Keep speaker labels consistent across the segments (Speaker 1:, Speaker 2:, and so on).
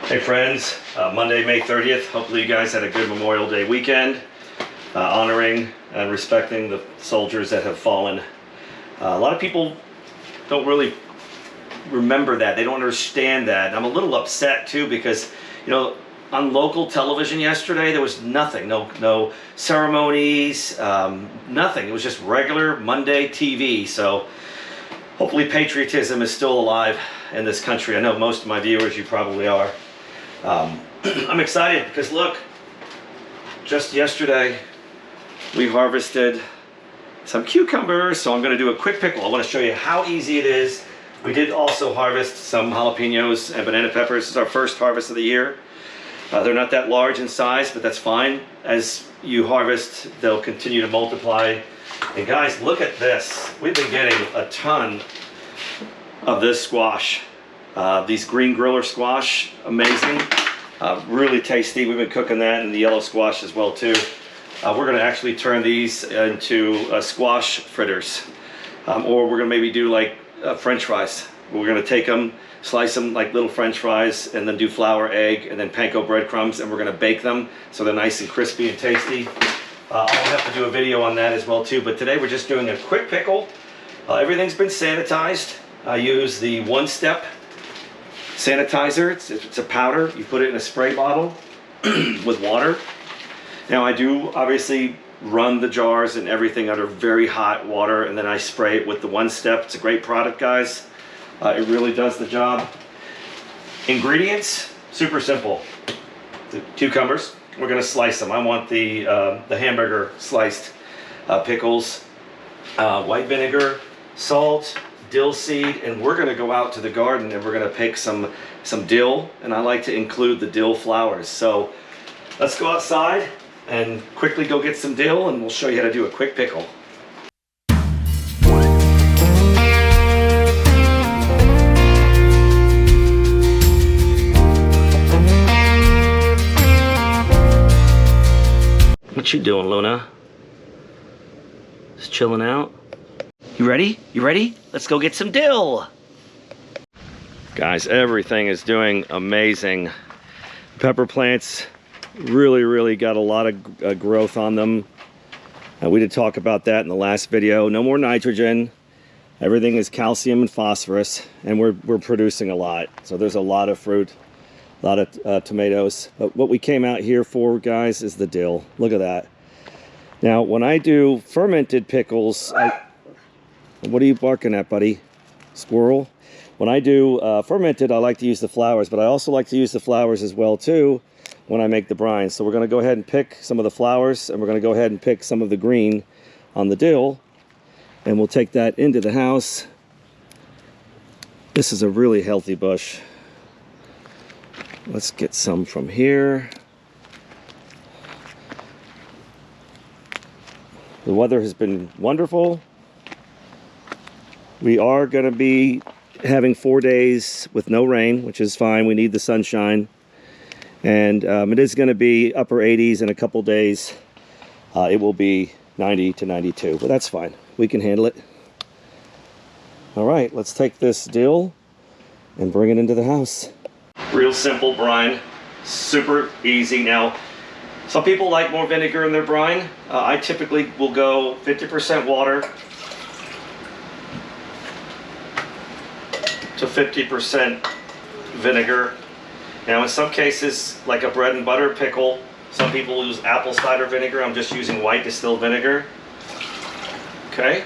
Speaker 1: Hey friends, Monday, May 30th. Hopefully you guys had a good Memorial Day weekend, honoring and respecting the soldiers that have fallen. A lot of people don't really remember that. They don't understand that. I'm a little upset too because, you know, on local television yesterday, there was nothing, no ceremonies, nothing. It was just regular Monday TV. So hopefully patriotism is still alive in this country. I know most of my viewers, you probably are. I'm excited because look, just yesterday we harvested some cucumbers, so I'm going to do a quick pickle. I want to show you how easy it is. We did also harvest some jalapenos and banana peppers. This is our first harvest of the year. They're not that large in size, but that's fine. As you harvest, they'll continue to multiply. And guys, look at this. We've been getting a ton of this squash. These green griller squash, amazing. Really tasty. We've been cooking that, and the yellow squash as well too. We're going to actually turn these into squash fritters. Or we're going to maybe do like French fries. We're going to take them, slice them like little French fries, and then do flour, egg, and then panko breadcrumbs, and we're going to bake them so they're nice and crispy and tasty. I'll have to do a video on that as well too, but today we're just doing a quick pickle. Everything's been sanitized. I use the one-step sanitizer. It's a powder. You put it in a spray bottle with water. Now I do obviously run the jars and everything under very hot water, and then I spray it with the one step. It's a great product, guys. It really does the job. Ingredients, super simple. The cucumbers, we're gonna slice them. I want the hamburger sliced. Pickles, white vinegar, salt, dill seed, and we're gonna go out to the garden and we're gonna pick some dill, and I like to include the dill flowers. So let's go outside and quickly go get some dill, and we'll show you how to do a quick pickle. What you doing, Luna? Just chilling out? You ready? You ready? Let's go get some dill. Guys, everything is doing amazing. Pepper plants really got a lot of growth on them. We did talk about that in the last video. No more nitrogen. Everything is calcium and phosphorus, and we're producing a lot. So there's a lot of fruit, a lot of tomatoes. But what we came out here for, guys, is the dill. Look at that. Now, when I do fermented pickles, what are you barking at, buddy? Squirrel? When I do fermented, I like to use the flowers, but I also like to use the flowers as well too when I make the brine. So we're going to go ahead and pick some of the flowers, and we're going to go ahead and pick some of the green on the dill, and we'll take that into the house. This is a really healthy bush. Let's get some from here. The weather has been wonderful. We are going to be having 4 days with no rain, which is fine. We need the sunshine. And it is going to be upper 80s in a couple days. It will be 90 to 92, but that's fine. We can handle it. All right, let's take this dill and bring it into the house. Real simple brine, super easy. Now, some people like more vinegar in their brine. I typically will go 50% water to 50% vinegar. Now in some cases, like a bread and butter pickle, some people use apple cider vinegar. I'm just using white distilled vinegar. Okay.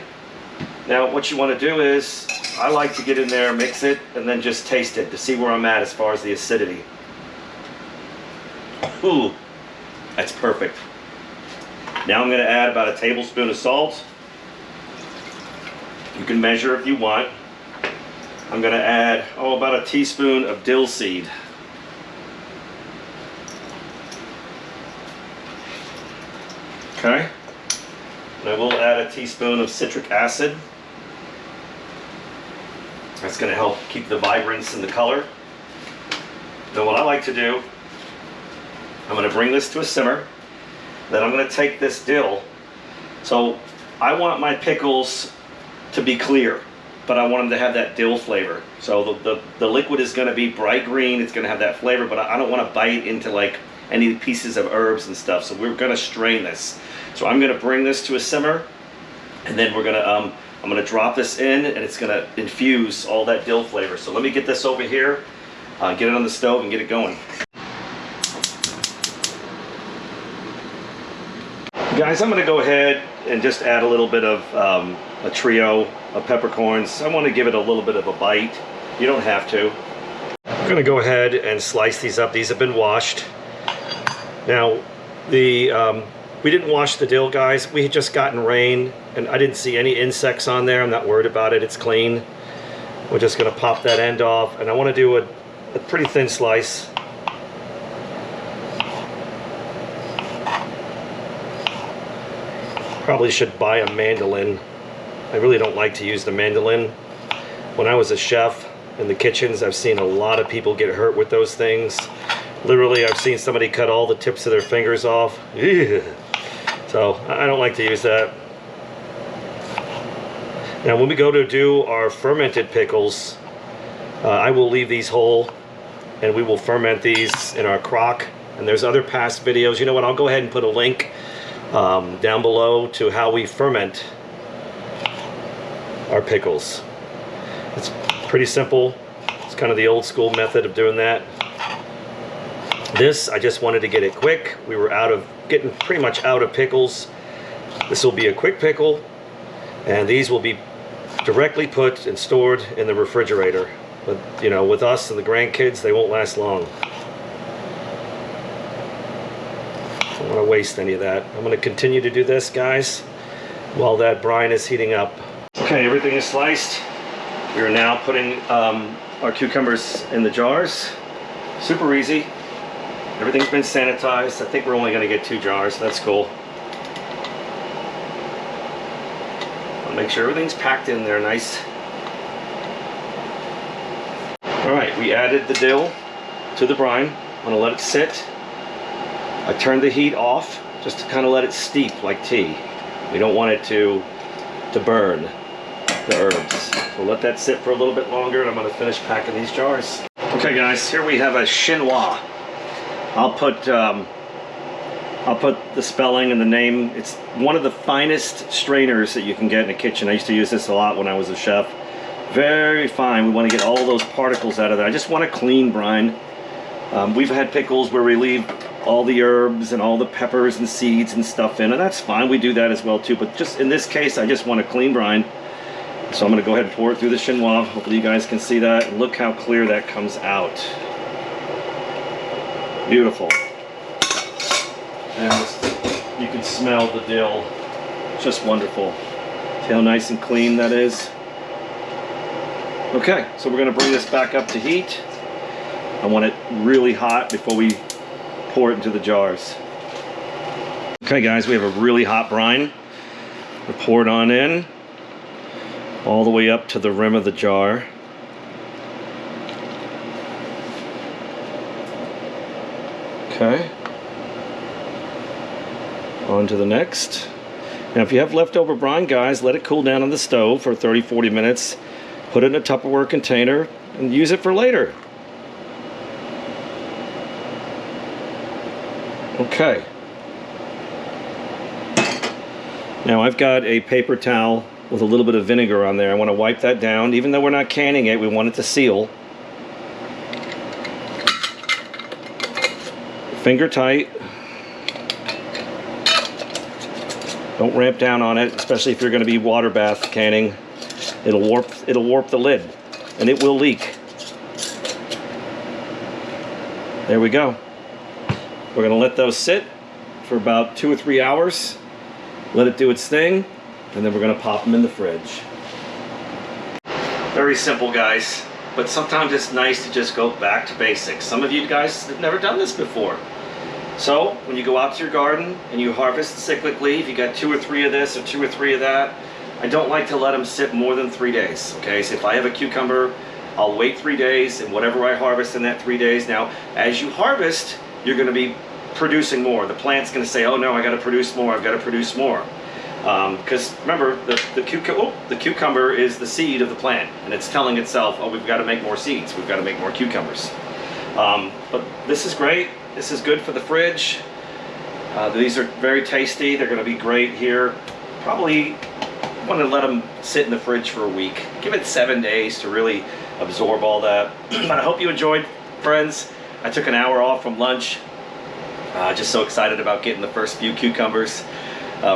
Speaker 1: Now what you want to do is, I like to get in there, mix it, and then just taste it to see where I'm at as far as the acidity. Ooh, that's perfect. Now I'm going to add about a tablespoon of salt. You can measure if you want. I'm going to add, about a teaspoon of dill seed. Okay. And I will add a teaspoon of citric acid. That's going to help keep the vibrance and the color. Now what I like to do, I'm going to bring this to a simmer. Then I'm going to take this dill. So I want my pickles to be clear. but I want them to have that dill flavor. So the liquid is going to be bright green. It's going to have that flavor, but I don't want to bite into like any pieces of herbs and stuff. So we're going to strain this. So I'm going to bring this to a simmer, and then we're going to I'm going to drop this in, and it's going to infuse all that dill flavor. So let me get this over here, get it on the stove, and get it going. Guys, I'm going to go ahead and just add a little bit of a trio of peppercorns. I want to give it a little bit of a bite. You don't have to. I'm going to go ahead and slice these up. These have been washed. Now, we didn't wash the dill, guys. We had just gotten rain, and I didn't see any insects on there. I'm not worried about it. It's clean. We're just going to pop that end off, and I want to do a pretty thin slice. Probably should buy a mandolin. I really don't like to use the mandolin. When I was a chef in the kitchens, I've seen a lot of people get hurt with those things. Literally, I've seen somebody cut all the tips of their fingers off. Ew. So I don't like to use that. Now when we go to do our fermented pickles, I will leave these whole, and we will ferment these in our crock. And there's other past videos. You know what, I'll go ahead and put a link down below to how we ferment our pickles. It's pretty simple. It's kind of the old school method of doing that. This, I just wanted to get it quick. We were getting pretty much out of pickles. This will be a quick pickle, and these will be directly put and stored in the refrigerator. But you know, with us and the grandkids, they won't last long. I don't want to waste any of that. I'm going to continue to do this, guys, while that brine is heating up. Okay, everything is sliced. We are now putting our cucumbers in the jars. Super easy. Everything's been sanitized. I think we're only going to get 2 jars. That's cool. I'll make sure everything's packed in there nice. Alright, we added the dill to the brine. I'm going to let it sit. I turned the heat off just to kind of let it steep like tea. We don't want it to burn the herbs. So let that sit for a little bit longer, and I'm going to finish packing these jars. Okay guys, here we have a Chinois. I'll put the spelling and the name. It's one of the finest strainers that you can get in a kitchen. I used to use this a lot when I was a chef. Very fine. We want to get all those particles out of there. I just want a clean brine. We've had pickles where we leave all the herbs and all the peppers and seeds and stuff in, and that's fine. We do that as well too, but just in this case, I just want a clean brine. So I'm going to go ahead and pour it through the Chinois. Hopefully you guys can see that. And look how clear that comes out. Beautiful. And you can smell the dill. Just wonderful. See how nice and clean that is? Okay, so we're going to bring this back up to heat. I want it really hot before we pour it into the jars. Okay guys, we have a really hot brine. We pour it on in, all the way up to the rim of the jar. Okay. On to the next. Now if you have leftover brine, guys, let it cool down on the stove for 30-40 minutes. Put it in a Tupperware container and use it for later. Okay. Now I've got a paper towel with a little bit of vinegar on there. I want to wipe that down. Even though we're not canning it, we want it to seal. Finger tight. Don't ramp down on it, especially if you're going to be water bath canning. It'll warp the lid, and it will leak. There we go. We're going to let those sit for about 2 or 3 hours. Let it do its thing, and then we're going to pop them in the fridge. Very simple, guys, but sometimes it's nice to just go back to basics. Some of you guys have never done this before. So when you go out to your garden and you harvest cyclically, if you got 2 or 3 of this or 2 or 3 of that, I don't like to let them sit more than 3 days. Okay, so if I have a cucumber, I'll wait 3 days, and whatever I harvest in that 3 days. Now, as you harvest, you're going to be producing more. The plant's going to say, oh no, I got to produce more, I've got to produce more. Because remember, the cucumber is the seed of the plant, and it's telling itself, oh, we've got to make more seeds, we've got to make more cucumbers. But this is great. This is good for the fridge. These are very tasty. They're going to be great here. Probably want to let them sit in the fridge for a week. Give it 7 days to really absorb all that. But I hope you enjoyed, friends. I took an hour off from lunch. Just so excited about getting the first few cucumbers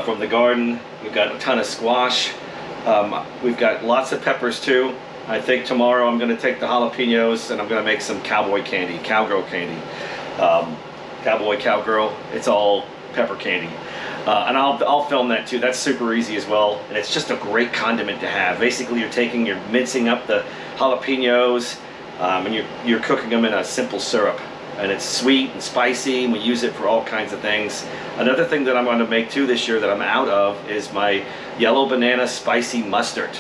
Speaker 1: from the garden. We've got a ton of squash. We've got lots of peppers too. I think tomorrow I'm going to take the jalapenos and I'm going to make some cowboy candy, cowgirl candy. Cowboy, cowgirl, it's all pepper candy. And I'll film that too. That's super easy as well. And it's just a great condiment to have. Basically, you're mincing up the jalapenos and you're cooking them in a simple syrup. And it's sweet and spicy, and we use it for all kinds of things. Another thing that I'm going to make too this year that I'm out of is my yellow banana spicy mustard.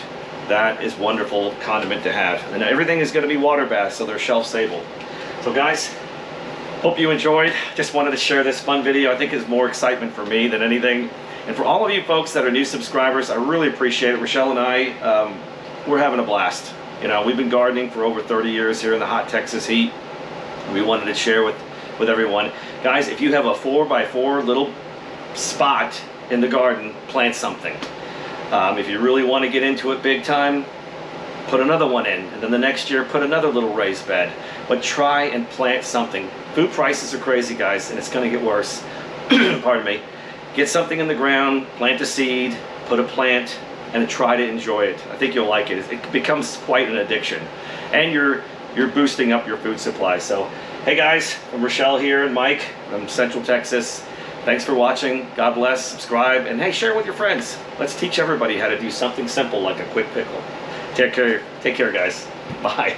Speaker 1: That is wonderful condiment to have. And everything is going to be water based, so they're shelf stable. So guys, hope you enjoyed. Just wanted to share this fun video. I think it's more excitement for me than anything. And for all of you folks that are new subscribers, I really appreciate it. Rochelle and I, we're having a blast. You know, we've been gardening for over 30 years here in the hot Texas heat. We wanted to share with everyone. Guys, if you have a 4x4 little spot in the garden, plant something. If you really want to get into it big time, put another one in. And then the next year, put another little raised bed. But try and plant something. Food prices are crazy, guys, and it's going to get worse. Pardon me. Get something in the ground, plant a seed, put a plant, and try to enjoy it. I think you'll like it. It becomes quite an addiction. And you're boosting up your food supply. So, hey guys, I'm Rochelle here and Mike from Central Texas. Thanks for watching. God bless. Subscribe. And hey, share with your friends. Let's teach everybody how to do something simple like a quick pickle. Take care, guys. Bye.